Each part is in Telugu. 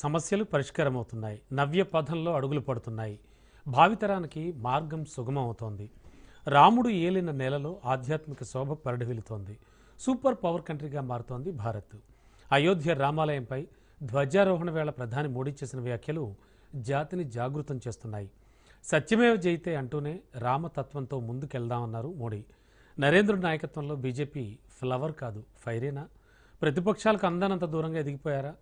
సమస్యలు పరిష్కారమవుతున్నాయి. నవ్య పథంలో అడుగులు పడుతున్నాయి. భావితరానికి మార్గం సుగమమవుతోంది. రాముడు ఏలిన నేలలో ఆధ్యాత్మిక శోభ పరిఢవిల్లుతోంది. సూపర్ పవర్ కంట్రీగా మారుతోంది భారత్. అయోధ్య రామాలయంపై ధ్వజారోహణ వేళ ప్రధాని మోడీ చేసిన వ్యాఖ్యలు జాతిని జాగృతం చేస్తున్నాయి. సత్యమేవ జయితే అంటూనే రామతత్వంతో ముందుకెళ్దామన్నారు మోడీ. నరేంద్రుడి నాయకత్వంలో బీజేపీ ఫ్లవర్ కాదు ఫైరేనా? ప్రతిపక్షాలకు అందనంత దూరంగా ఎదిగిపోయారా?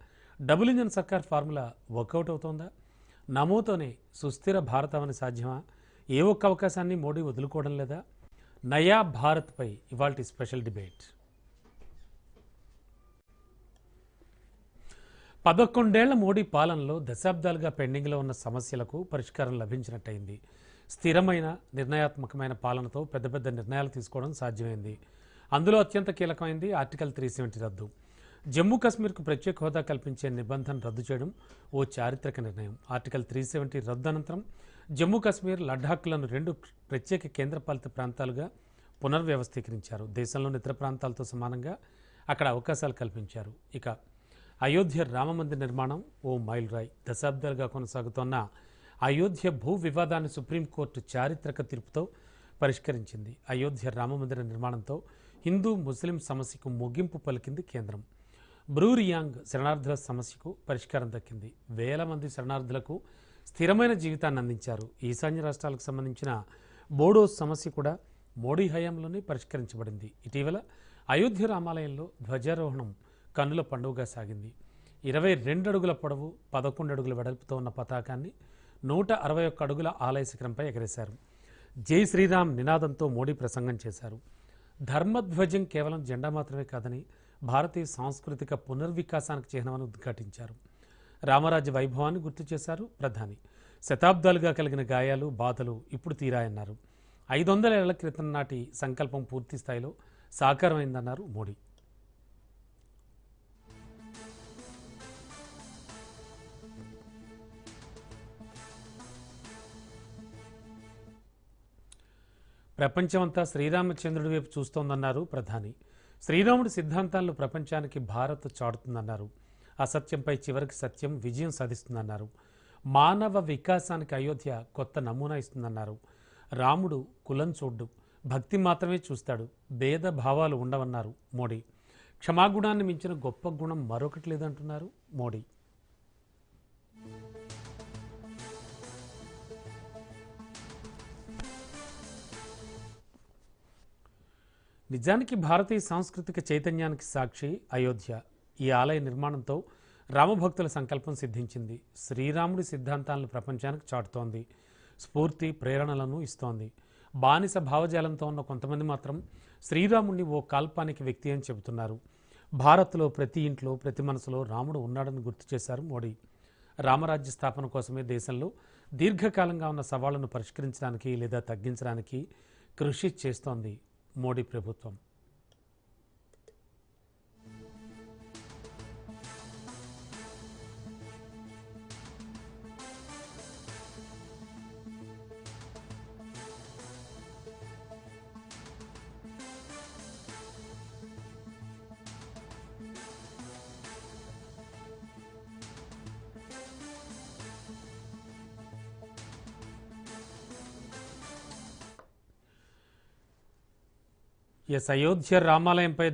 డబుల్ ఇంజన్ సర్కార్ ఫార్ములా వర్కౌట్ అవుతోందా? నమోతోనే సుస్థిర భారతమని సాధ్యమా? ఏ ఒక్క అవకాశాన్ని మోడీ వదులుకోవడం లేదా? నయా భారత్పై ఇవాల్టి స్పెషల్ డిబేట్. 11 మోడీ పాలనలో దశాబ్దాలుగా పెండింగ్లో ఉన్న సమస్యలకు పరిష్కారం లభించినట్టయింది. స్థిరమైన నిర్ణయాత్మకమైన పాలనతో పెద్ద పెద్ద నిర్ణయాలు తీసుకోవడం సాధ్యమైంది. అందులో అత్యంత కీలకమైంది ఆర్టికల్ 370 రద్దు. జమ్మూ కాశ్మీర్కు ప్రత్యేక హోదా కల్పించే నిబంధన రద్దు చేయడం ఓ చారిత్రక నిర్ణయం. ఆర్టికల్ 370 రద్దు అనంతరం జమ్మూ కాశ్మీర్, లడాఖ్లను 2 ప్రత్యేక కేంద్రపాలిత ప్రాంతాలుగా పునర్వ్యవస్థీకరించారు. దేశంలోని ఇతర ప్రాంతాలతో సమానంగా అక్కడ అవకాశాలు కల్పించారు. ఇక అయోధ్య రామమందిర నిర్మాణం ఓ మైలురాయి. దశాబ్దాలుగా కొనసాగుతోన్న అయోధ్య భూ వివాదాన్ని సుప్రీంకోర్టు చారిత్రక తీర్పుతో పరిష్కరించింది. అయోధ్య రామమందిర నిర్మాణంతో హిందూ ముస్లిం సమస్యకు ముగింపు పలికింది కేంద్రం. బ్రూరియాంగ్ శరణార్థుల సమస్యకు పరిష్కారం దక్కింది. వేల మంది శరణార్థులకు స్థిరమైన జీవితాన్ని అందించారు. ఈశాన్య రాష్ట్రాలకు సంబంధించిన బోడో సమస్య కూడా మోడీ హయాంలోనే పరిష్కరించబడింది. ఇటీవల అయోధ్య రామాలయంలో ధ్వజారోహణం కన్నుల పండుగగా సాగింది. 22 అడుగుల పొడవు, 11 అడుగుల వెడల్పుతో ఉన్న పతాకాన్ని 161 అడుగుల ఆలయ శిఖరంపై ఎగరేశారు. జై శ్రీరామ్ నినాదంతో మోడీ ప్రసంగం చేశారు. ధర్మధ్వజం కేవలం జెండా మాత్రమే కాదని, భారతీయ సాంస్కృతిక పునర్వికాసానికి చిహ్నమని ఉద్ఘాటించారు. రామరాజ్య వైభవాన్ని గుర్తు చేశారు ప్రధాని. శతాబ్దాలుగా కలిగిన గాయాలు, బాధలు ఇప్పుడు తీరాయన్నారు. 500 ఏళ్ల క్రితం నాటి సంకల్పం పూర్తి స్థాయిలో సాకారమైందన్నారు మోడీ. ప్రపంచమంతా శ్రీరామచంద్రుడి వైపు చూస్తోందన్నారు ప్రధాని. శ్రీరాముడి సిద్ధాంతాలను ప్రపంచానికి భారత్ చాటుతుందన్నారు. అసత్యంపై చివరికి సత్యం విజయం సాధిస్తుందన్నారు. మానవ వికాసానికి అయోధ్య కొత్త నమూనా ఇస్తుందన్నారు. రాముడు కులం చూడ్డు, భక్తి మాత్రమే చూస్తాడు, భేద భావాలు ఉండవన్నారు మోడీ. క్షమాగుణాన్ని మించిన గొప్ప గుణం మరొకటి లేదంటున్నారు మోడీ. నిజానికి భారతీయ సాంస్కృతిక చైతన్యానికి సాక్షి అయోధ్య. ఈ ఆలయ నిర్మాణంతో రామభక్తుల సంకల్పం సిద్ధించింది. శ్రీరాముడి సిద్ధాంతాలను ప్రపంచానికి చాటుతోంది. స్ఫూర్తి, ప్రేరణలను ఇస్తోంది. బానిస భావజాలంతో ఉన్న కొంతమంది మాత్రం శ్రీరాముడిని ఓ కాల్పానికి వ్యక్తి అని చెబుతున్నారు. భారత్లో ప్రతి ఇంట్లో, ప్రతి మనసులో రాముడు ఉన్నాడని గుర్తు చేశారు మోడీ. రామరాజ్య స్థాపన కోసమే దేశంలో దీర్ఘకాలంగా ఉన్న సవాళ్లను పరిష్కరించడానికి లేదా తగ్గించడానికి కృషి చేస్తోంది మోడీ ప్రభుత్వం. అయోధ్య రామాలయంపై